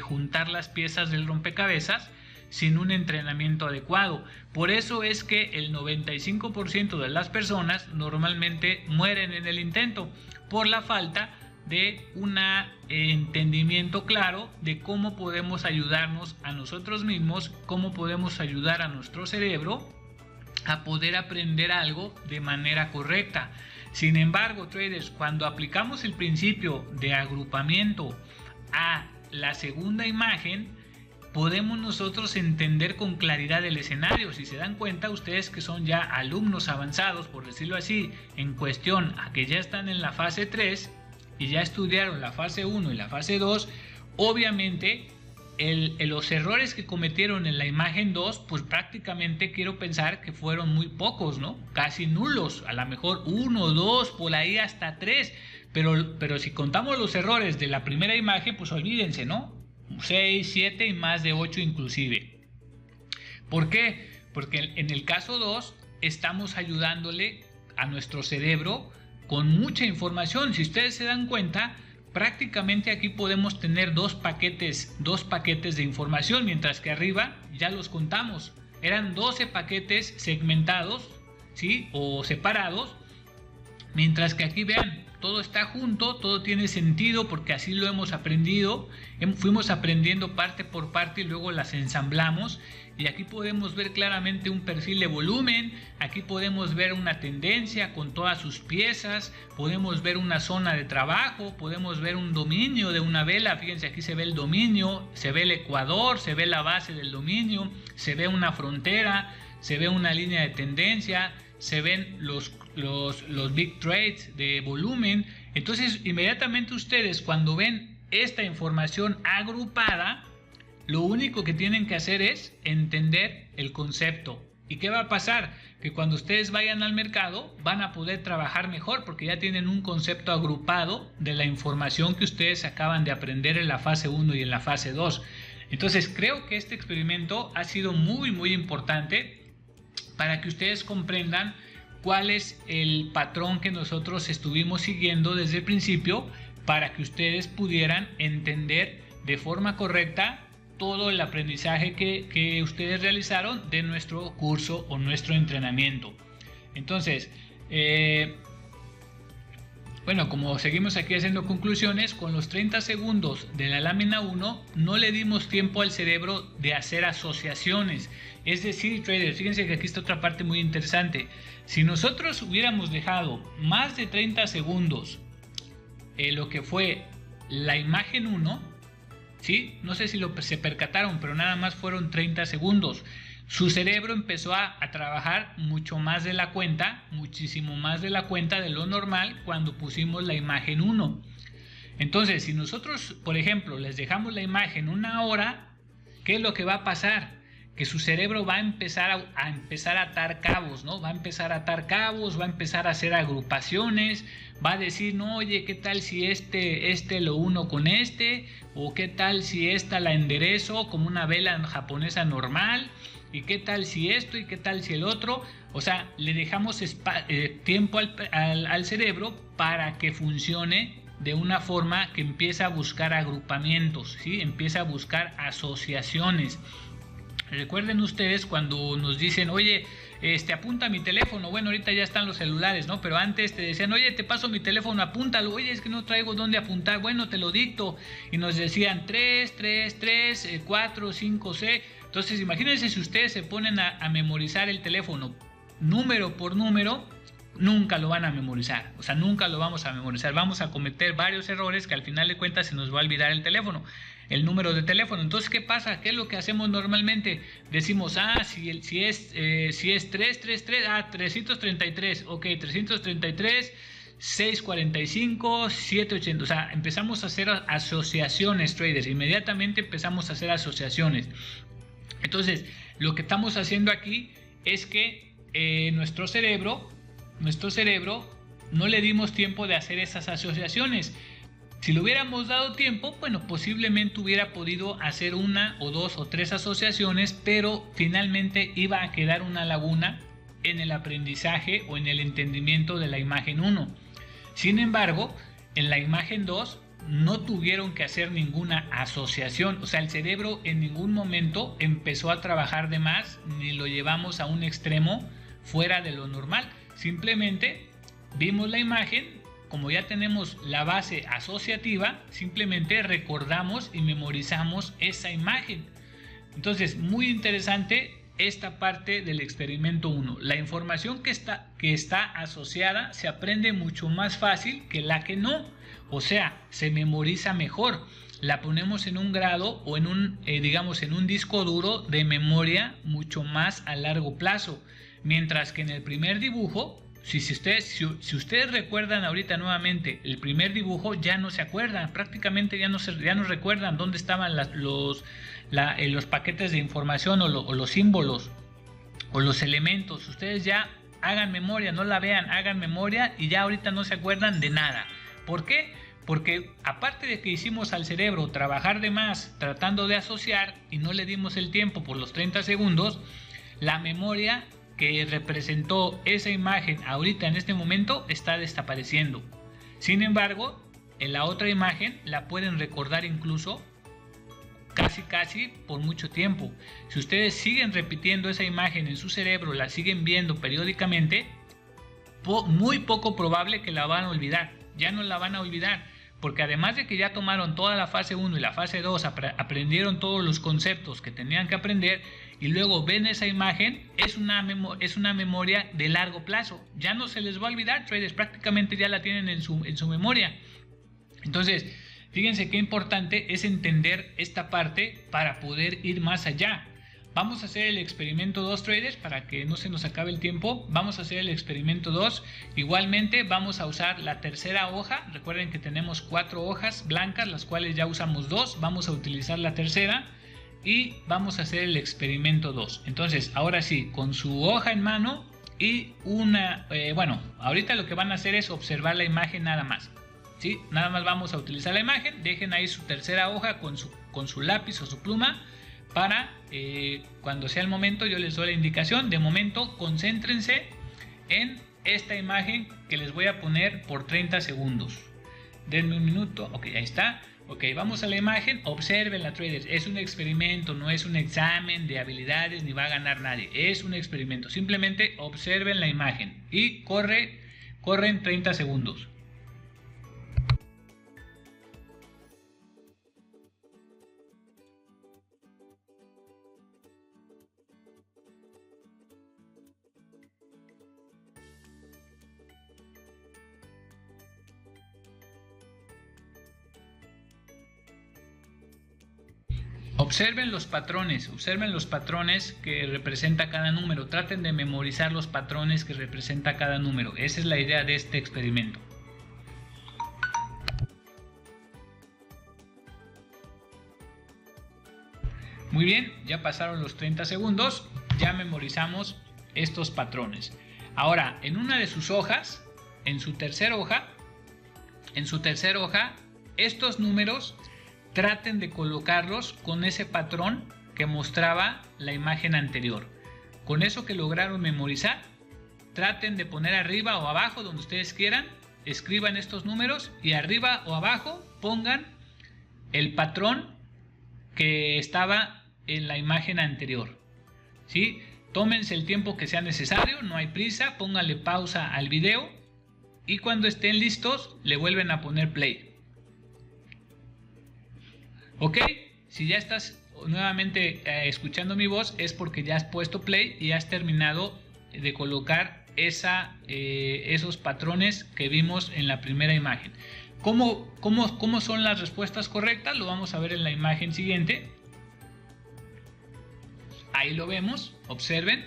[SPEAKER 1] juntar las piezas del rompecabezas sin un entrenamiento adecuado. Por eso es que el 95% de las personas normalmente mueren en el intento, por la falta de un entendimiento claro de cómo podemos ayudarnos a nosotros mismos, cómo podemos ayudar a nuestro cerebro a poder aprender algo de manera correcta. Sin embargo, traders, cuando aplicamos el principio de agrupamiento a la segunda imagen, podemos nosotros entender con claridad el escenario. Si se dan cuenta, ustedes que son ya alumnos avanzados, por decirlo así, en cuestión a que ya están en la fase 3 y ya estudiaron la fase 1 y la fase 2, obviamente los errores que cometieron en la imagen 2, pues prácticamente quiero pensar que fueron muy pocos, ¿no? Casi nulos, a lo mejor 1, 2, por ahí hasta 3, pero si contamos los errores de la primera imagen, pues olvídense, ¿no? 6, 7 y más de 8 inclusive. ¿Por qué? Porque en el caso 2 estamos ayudándole a nuestro cerebro con mucha información. Si ustedes se dan cuenta, prácticamente aquí podemos tener dos paquetes de información, mientras que arriba ya los contamos. Eran 12 paquetes segmentados, ¿sí? O separados, mientras que aquí vean, todo está junto, todo tiene sentido porque así lo hemos aprendido. Fuimos aprendiendo parte por parte y luego las ensamblamos. Y aquí podemos ver claramente un perfil de volumen, aquí podemos ver una tendencia con todas sus piezas, podemos ver una zona de trabajo, podemos ver un dominio de una vela. Fíjense, aquí se ve el dominio, se ve el ecuador, se ve la base del dominio, se ve una frontera, se ve una línea de tendencia, se ven los big trades de volumen. Entonces, inmediatamente ustedes, cuando ven esta información agrupada, lo único que tienen que hacer es entender el concepto. ¿Y qué va a pasar? Que cuando ustedes vayan al mercado van a poder trabajar mejor porque ya tienen un concepto agrupado de la información que ustedes acaban de aprender en la fase 1 y en la fase 2. Entonces, creo que este experimento ha sido muy importante para que ustedes comprendan cuál es el patrón que nosotros estuvimos siguiendo desde el principio para que ustedes pudieran entender de forma correcta todo el aprendizaje que ustedes realizaron de nuestro curso o nuestro entrenamiento. Entonces, bueno, como seguimos aquí haciendo conclusiones, con los 30 segundos de la lámina 1 no le dimos tiempo al cerebro de hacer asociaciones. Es decir, traders, fíjense que aquí está otra parte muy interesante. Si nosotros hubiéramos dejado más de 30 segundos lo que fue la imagen 1, ¿sí? No sé si se percataron, pero nada más fueron 30 segundos. Su cerebro empezó a trabajar mucho más de la cuenta, muchísimo más de la cuenta de lo normal cuando pusimos la imagen 1. Entonces, si nosotros, por ejemplo, les dejamos la imagen 1 hora, ¿qué es lo que va a pasar? Que su cerebro va a empezar a atar cabos, ¿no? Va a empezar a atar cabos, va a empezar a hacer agrupaciones, va a decir, no, oye, ¿qué tal si este lo uno con este? ¿O qué tal si esta la enderezo como una vela japonesa normal? ¿Y qué tal si esto? ¿Y qué tal si el otro? O sea, le dejamos tiempo al cerebro para que funcione de una forma que empieza a buscar agrupamientos, ¿sí? Empieza a buscar asociaciones. Recuerden ustedes cuando nos dicen, oye, apunta mi teléfono. Bueno, ahorita ya están los celulares, ¿no? Pero antes te decían, oye, te paso mi teléfono, apúntalo. Oye, es que no traigo dónde apuntar. Bueno, te lo dicto. Y nos decían 3, 3, 3, 4, 5, 6. Entonces, imagínense si ustedes se ponen a memorizar el teléfono número por número, nunca lo van a memorizar. O sea, nunca lo vamos a memorizar. Vamos a cometer varios errores que al final de cuentas se nos va a olvidar el teléfono, el número de teléfono. Entonces, ¿qué pasa? ¿Qué es lo que hacemos normalmente? Decimos, si es 333, 333, ok, 333, 645, 780. O sea, empezamos a hacer asociaciones, traders. Inmediatamente empezamos a hacer asociaciones. Entonces, lo que estamos haciendo aquí es que nuestro cerebro no le dimos tiempo de hacer esas asociaciones. Si le hubiéramos dado tiempo, bueno, posiblemente hubiera podido hacer 1 o 2 o 3 asociaciones, pero finalmente iba a quedar una laguna en el aprendizaje o en el entendimiento de la imagen 1. Sin embargo, en la imagen 2 no tuvieron que hacer ninguna asociación. O sea, el cerebro en ningún momento empezó a trabajar de más, ni lo llevamos a un extremo fuera de lo normal. Simplemente vimos la imagen. Como ya tenemos la base asociativa, simplemente recordamos y memorizamos esa imagen. Entonces, muy interesante esta parte del experimento 1. La información que está asociada se aprende mucho más fácil que la que no. O sea, se memoriza mejor. La ponemos en un grado o en un disco duro de memoria mucho más a largo plazo. Mientras que en el primer dibujo, si ustedes recuerdan ahorita nuevamente el primer dibujo, ya no se acuerdan, prácticamente ya no recuerdan dónde estaban los paquetes de información o los símbolos o los elementos. Ustedes ya hagan memoria, no la vean, hagan memoria y ya ahorita no se acuerdan de nada. ¿Por qué? Porque aparte de que hicimos al cerebro trabajar de más tratando de asociar y no le dimos el tiempo por los 30 segundos, la memoria que representó esa imagen ahorita en este momento está desapareciendo. Sin embargo, en la otra imagen la pueden recordar incluso casi por mucho tiempo. Si ustedes siguen repitiendo esa imagen en su cerebro, la siguen viendo periódicamente, muy poco probable que la van a olvidar. Ya no la van a olvidar, porque además de que ya tomaron toda la fase 1 y la fase 2, aprendieron todos los conceptos que tenían que aprender y luego ven esa imagen, es una memoria de largo plazo. Ya no se les va a olvidar, traders, prácticamente ya la tienen en su memoria. Entonces, fíjense qué importante es entender esta parte para poder ir más allá. Vamos a hacer el experimento 2, traders, para que no se nos acabe el tiempo. Vamos a hacer el experimento 2. Igualmente vamos a usar la tercera hoja. Recuerden que tenemos 4 hojas blancas, las cuales ya usamos 2. Vamos a utilizar la tercera y vamos a hacer el experimento 2. Entonces, ahora sí, con su hoja en mano y ahorita lo que van a hacer es observar la imagen nada más. ¿Sí? Nada más vamos a utilizar la imagen. Dejen ahí su tercera hoja con su lápiz o su pluma. Para cuando sea el momento yo les doy la indicación. De momento concéntrense en esta imagen que les voy a poner por 30 segundos. denme un minuto. Ok, ahí está. Ok, vamos a la imagen. Observenla, traders. Es un experimento, no es un examen de habilidades ni va a ganar nadie. Es un experimento. Simplemente observen la imagen y corren 30 segundos. Observen los patrones que representa cada número. Traten de memorizar los patrones que representa cada número. Esa es la idea de este experimento. Muy bien, ya pasaron los 30 segundos, ya memorizamos estos patrones. Ahora, en una de sus hojas, en su tercera hoja, estos números traten de colocarlos con ese patrón que mostraba la imagen anterior. Con eso que lograron memorizar, traten de poner arriba o abajo, donde ustedes quieran, escriban estos números y arriba o abajo pongan el patrón que estaba en la imagen anterior. ¿Sí? Tómense el tiempo que sea necesario, no hay prisa, pónganle pausa al video y cuando estén listos le vuelven a poner play. Ok, si ya estás nuevamente escuchando mi voz es porque ya has puesto play y has terminado de colocar esos patrones que vimos en la primera imagen. ¿Cómo son las respuestas correctas? Lo vamos a ver en la imagen siguiente. Ahí lo vemos, observen.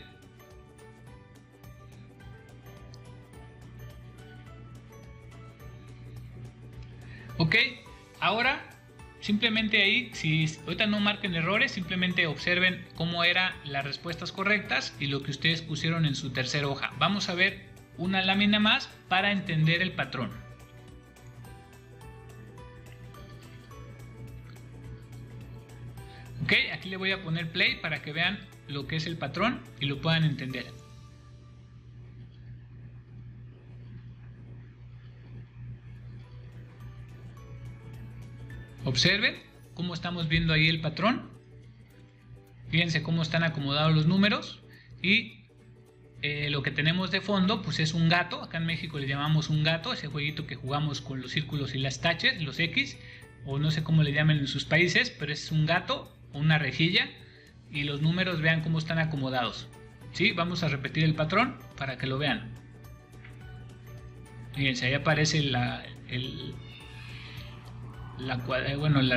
[SPEAKER 1] Ok, ahora simplemente ahí, si ahorita no marquen errores, simplemente observen cómo eran las respuestas correctas y lo que ustedes pusieron en su tercera hoja. Vamos a ver una lámina más para entender el patrón. Ok, aquí le voy a poner play para que vean lo que es el patrón y lo puedan entender. Observen cómo estamos viendo ahí el patrón. Fíjense cómo están acomodados los números y lo que tenemos de fondo pues es un gato. Acá en México le llamamos un gato, ese jueguito que jugamos con los círculos y las taches, los X, o no sé cómo le llamen en sus países, pero es un gato o una rejilla y los números vean cómo están acomodados. ¿Sí? Vamos a repetir el patrón para que lo vean. Fíjense, ahí aparece la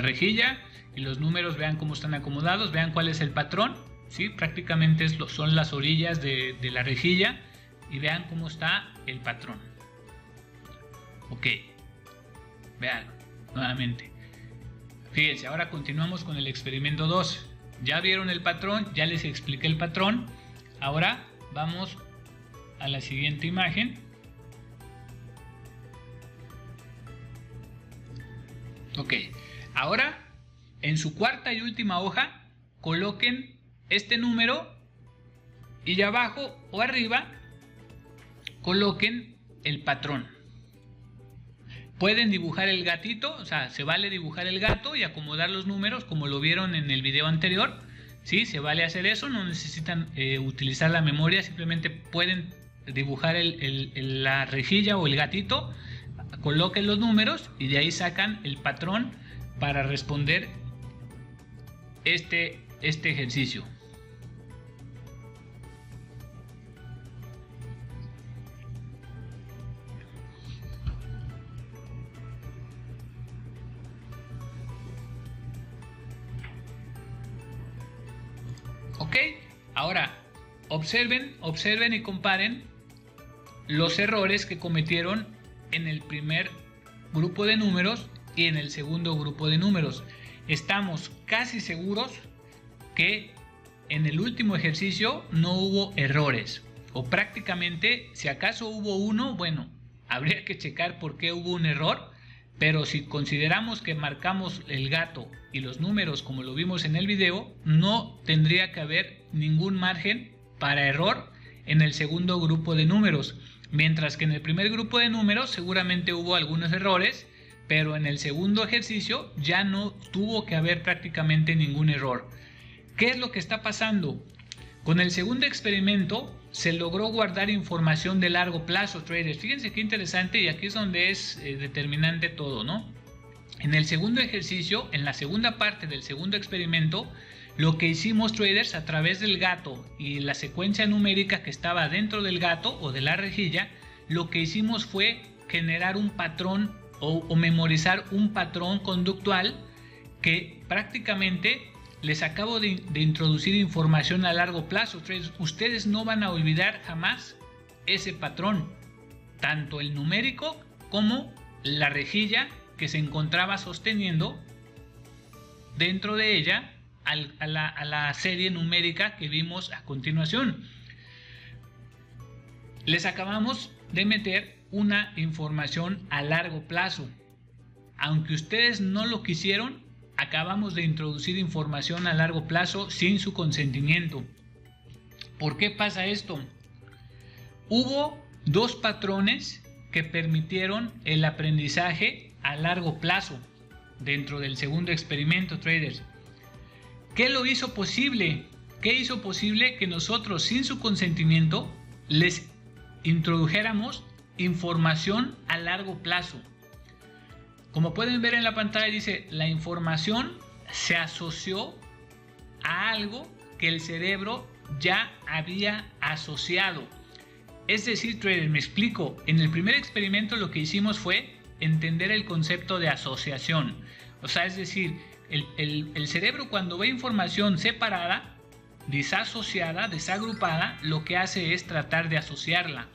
[SPEAKER 1] rejilla y los números, vean cómo están acomodados, vean cuál es el patrón, ¿sí? Prácticamente son las orillas de la rejilla y vean cómo está el patrón. Ok, vean nuevamente. Fíjense, ahora continuamos con el experimento 2. Ya vieron el patrón, ya les expliqué el patrón. Ahora vamos a la siguiente imagen. Ok, ahora en su cuarta y última hoja coloquen este número y abajo o arriba coloquen el patrón. Pueden dibujar el gatito, o sea, se vale dibujar el gato y acomodar los números como lo vieron en el video anterior. Sí, se vale hacer eso, no necesitan utilizar la memoria, simplemente pueden dibujar la rejilla o el gatito. Coloquen los números y de ahí sacan el patrón para responder este ejercicio. Ok, ahora observen y comparen los errores que cometieron en el primer grupo de números y en el segundo grupo de números. Estamos casi seguros que en el último ejercicio no hubo errores, o prácticamente, si acaso hubo uno, bueno, habría que checar por qué hubo un error, pero si consideramos que marcamos el gato y los números como lo vimos en el video, no tendría que haber ningún margen para error en el segundo grupo de números. Mientras que en el primer grupo de números seguramente hubo algunos errores, pero en el segundo ejercicio ya no tuvo que haber prácticamente ningún error. ¿Qué es lo que está pasando? Con el segundo experimento se logró guardar información de largo plazo, traders. Fíjense qué interesante, y aquí es donde es determinante todo, ¿no? En el segundo ejercicio, en la segunda parte del segundo experimento, lo que hicimos, traders, a través del gato y la secuencia numérica que estaba dentro del gato o de la rejilla, lo que hicimos fue generar un patrón o memorizar un patrón conductual que prácticamente les acabo de introducir información a largo plazo. Ustedes no van a olvidar jamás ese patrón, tanto el numérico como la rejilla que se encontraba sosteniendo dentro de ella a la serie numérica que vimos a continuación. Les acabamos de meter una información a largo plazo. Aunque ustedes no lo quisieron, acabamos de introducir información a largo plazo sin su consentimiento. ¿Por qué pasa esto? Hubo dos patrones que permitieron el aprendizaje a largo plazo dentro del segundo experimento, traders. ¿Qué lo hizo posible? ¿Qué hizo posible que nosotros sin su consentimiento les introdujéramos información a largo plazo? Como pueden ver en la pantalla, dice: la información se asoció a algo que el cerebro ya había asociado. Es decir, traders, me explico. En el primer experimento lo que hicimos fue entender el concepto de asociación. O sea, es decir, el cerebro, cuando ve información separada, disasociada, desagrupada, lo que hace es tratar de asociarla.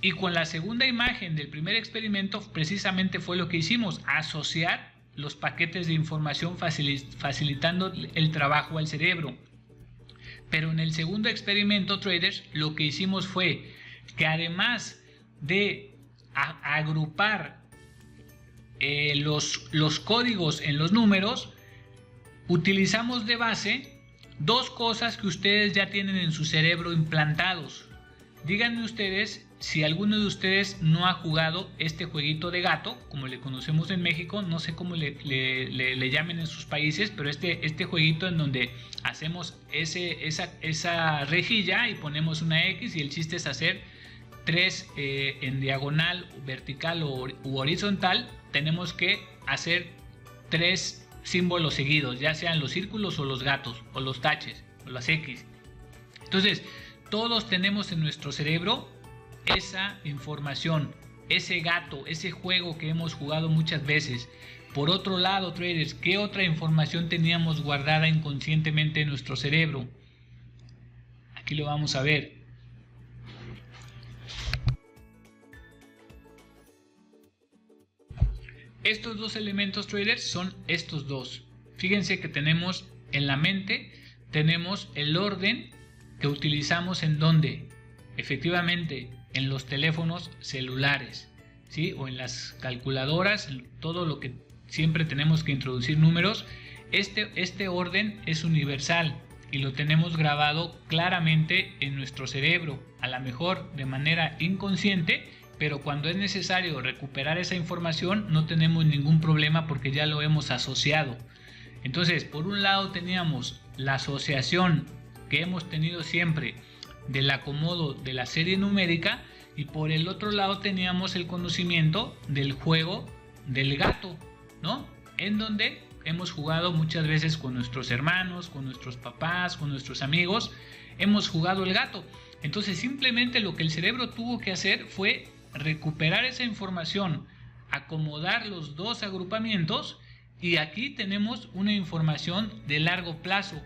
[SPEAKER 1] Y con la segunda imagen del primer experimento precisamente fue lo que hicimos: asociar los paquetes de información, facilitando el trabajo al cerebro. Pero en el segundo experimento, traders, lo que hicimos fue que además de agrupar los códigos en los números, utilizamos de base dos cosas que ustedes ya tienen en su cerebro implantados. Díganme ustedes si alguno de ustedes no ha jugado este jueguito de gato, como le conocemos en México. No sé cómo le llamen en sus países, pero este jueguito en donde hacemos esa rejilla y ponemos una X, y el chiste es hacer tres en diagonal, vertical u horizontal. Tenemos que hacer tres símbolos seguidos, ya sean los círculos o los gatos o los taches o las X. Entonces, todos tenemos en nuestro cerebro esa información, ese gato, ese juego que hemos jugado muchas veces. Por otro lado, traders, ¿qué otra información teníamos guardada inconscientemente en nuestro cerebro? Aquí lo vamos a ver. Estos dos elementos, traders, son estos dos. Fíjense que tenemos en la mente, tenemos el orden que utilizamos en donde, efectivamente, en los teléfonos celulares, ¿sí? O en las calculadoras, en todo lo que siempre tenemos que introducir números. Este orden es universal y lo tenemos grabado claramente en nuestro cerebro, a lo mejor de manera inconsciente, pero cuando es necesario recuperar esa información no tenemos ningún problema porque ya lo hemos asociado. Entonces, por un lado teníamos la asociación que hemos tenido siempre del acomodo de la serie numérica, y por el otro lado teníamos el conocimiento del juego del gato, ¿no? En donde hemos jugado muchas veces con nuestros hermanos, con nuestros papás, con nuestros amigos, hemos jugado el gato. Entonces simplemente lo que el cerebro tuvo que hacer fue recuperar esa información, acomodar los dos agrupamientos, y aquí tenemos una información de largo plazo.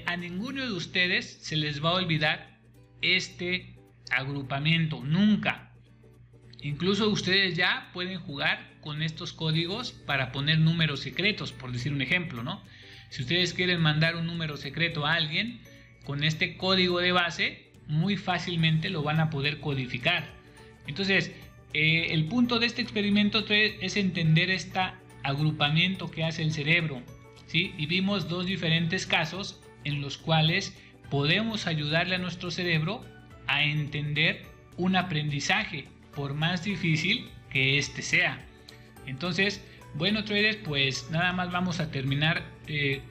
[SPEAKER 1] A ninguno de ustedes se les va a olvidar este agrupamiento, nunca. Incluso ustedes ya pueden jugar con estos códigos para poner números secretos, por decir un ejemplo, ¿no? Si ustedes quieren mandar un número secreto a alguien, con este código de base muy fácilmente lo van a poder codificar. Entonces, el punto de este experimento es entender este agrupamiento que hace el cerebro, ¿sí? Y vimos dos diferentes casos en los cuales podemos ayudarle a nuestro cerebro a entender un aprendizaje, por más difícil que éste sea. Entonces, bueno, traders, pues nada más vamos a terminar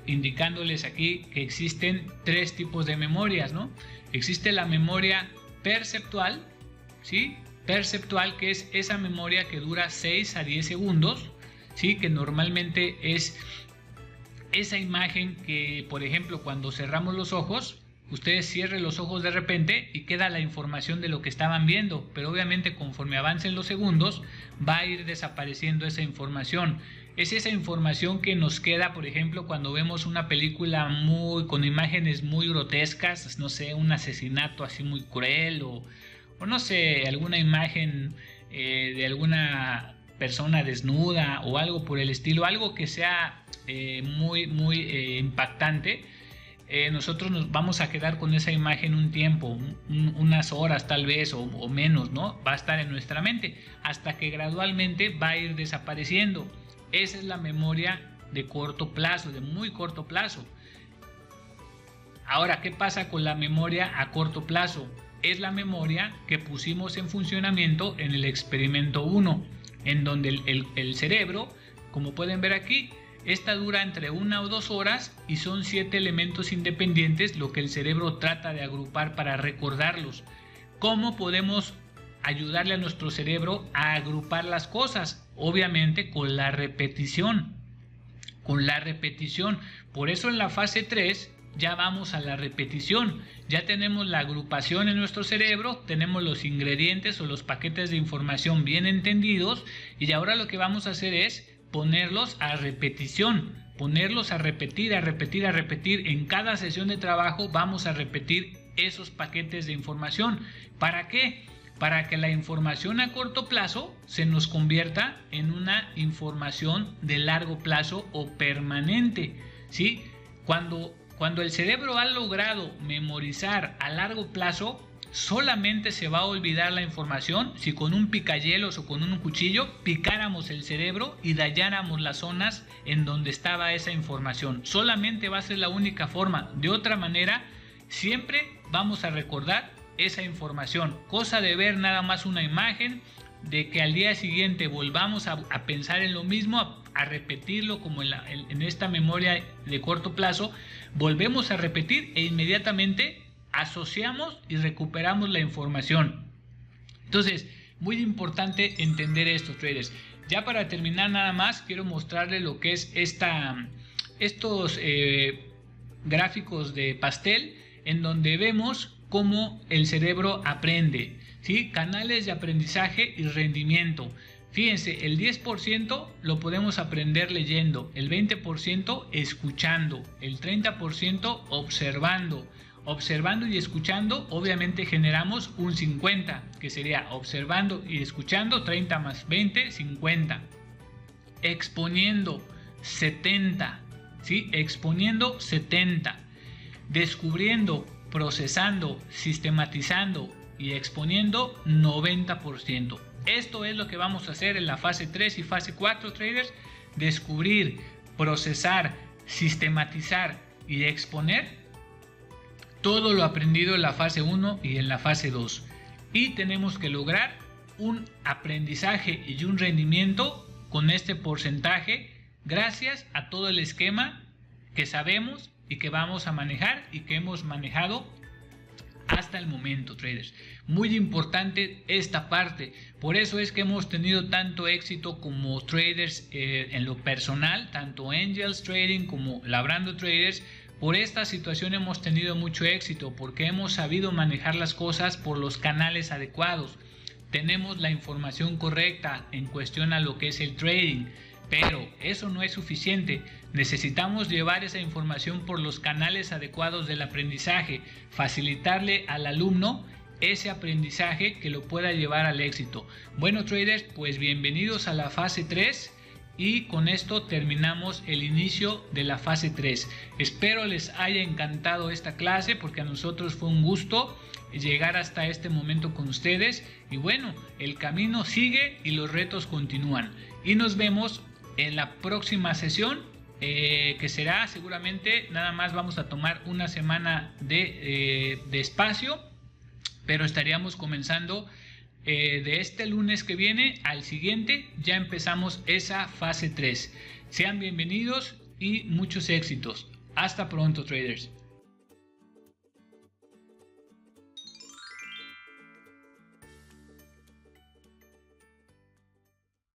[SPEAKER 1] indicándoles aquí que existen tres tipos de memorias, ¿no? Existe la memoria perceptual, ¿sí? Perceptual, que es esa memoria que dura 6 a 10 segundos, ¿sí? Que normalmente es esa imagen que, por ejemplo, cuando cerramos los ojos, ustedes cierren los ojos de repente y queda la información de lo que estaban viendo, pero obviamente conforme avancen los segundos va a ir desapareciendo esa información. Es esa información que nos queda, por ejemplo, cuando vemos una película con imágenes muy grotescas, no sé, un asesinato así muy cruel o no sé, alguna imagen de alguna persona desnuda o algo por el estilo, algo que sea muy impactante. Nosotros nos vamos a quedar con esa imagen un tiempo, unas horas tal vez o menos, ¿no? Va a estar en nuestra mente hasta que gradualmente va a ir desapareciendo. Esa es la memoria de corto plazo, de muy corto plazo. Ahora, ¿qué pasa con la memoria a corto plazo? Es la memoria que pusimos en funcionamiento en el experimento 1, en donde el cerebro, como pueden ver aquí, esta dura entre 1 o 2 horas y son 7 elementos independientes lo que el cerebro trata de agrupar para recordarlos. ¿Cómo podemos ayudarle a nuestro cerebro a agrupar las cosas? Obviamente con la repetición. Con la repetición. Por eso en la fase 3 ya vamos a la repetición. Ya tenemos la agrupación en nuestro cerebro, tenemos los ingredientes o los paquetes de información bien entendidos y ahora lo que vamos a hacer es ponerlos a repetición, ponerlos a repetir. En cada sesión de trabajo vamos a repetir esos paquetes de información. ¿Para qué? Para que la información a corto plazo se nos convierta en una información de largo plazo o permanente, ¿sí? Cuando el cerebro ha logrado memorizar a largo plazo, solamente se va a olvidar la información si con un picayelos o con un cuchillo picáramos el cerebro y dañáramos las zonas en donde estaba esa información. Solamente va a ser la única forma. De otra manera, siempre vamos a recordar esa información. Cosa de ver nada más una imagen, de que al día siguiente volvamos a pensar en lo mismo, a repetirlo como en esta memoria de corto plazo, volvemos a repetir e inmediatamente asociamos y recuperamos la información. Entonces, muy importante entender esto, traders. Ya para terminar nada más, quiero mostrarles lo que es estos gráficos de pastel en donde vemos cómo el cerebro aprende, ¿sí? Canales de aprendizaje y rendimiento. Fíjense, el 10% lo podemos aprender leyendo, el 20% escuchando, el 30% observando y escuchando. Obviamente generamos un 50, que sería observando y escuchando, 30 más 20, 50. Exponiendo, 70, ¿sí? Exponiendo, 70. Descubriendo, procesando, sistematizando y exponiendo, 90%. Esto es lo que vamos a hacer en la fase 3 y fase 4, traders. Descubrir, procesar, sistematizar y exponer todo lo aprendido en la fase 1 y en la fase 2. Y tenemos que lograr un aprendizaje y un rendimiento con este porcentaje gracias a todo el esquema que sabemos y que vamos a manejar y que hemos manejado hasta el momento, traders. Muy importante esta parte. Por eso es que hemos tenido tanto éxito como traders en lo personal, tanto Angels Trading como Labrando Traders. Por esta situación hemos tenido mucho éxito porque hemos sabido manejar las cosas por los canales adecuados. Tenemos la información correcta en cuestión a lo que es el trading. Pero eso no es suficiente. Necesitamos llevar esa información por los canales adecuados del aprendizaje, facilitarle al alumno ese aprendizaje que lo pueda llevar al éxito. Bueno, traders, pues bienvenidos a la fase 3 y con esto terminamos el inicio de la fase 3. Espero les haya encantado esta clase porque a nosotros fue un gusto llegar hasta este momento con ustedes y bueno, el camino sigue y los retos continúan y nos vemos en la próxima sesión que será seguramente, nada más vamos a tomar una semana de espacio, pero estaríamos comenzando de este lunes que viene al siguiente ya empezamos esa fase 3. Sean bienvenidos y muchos éxitos. Hasta pronto, traders.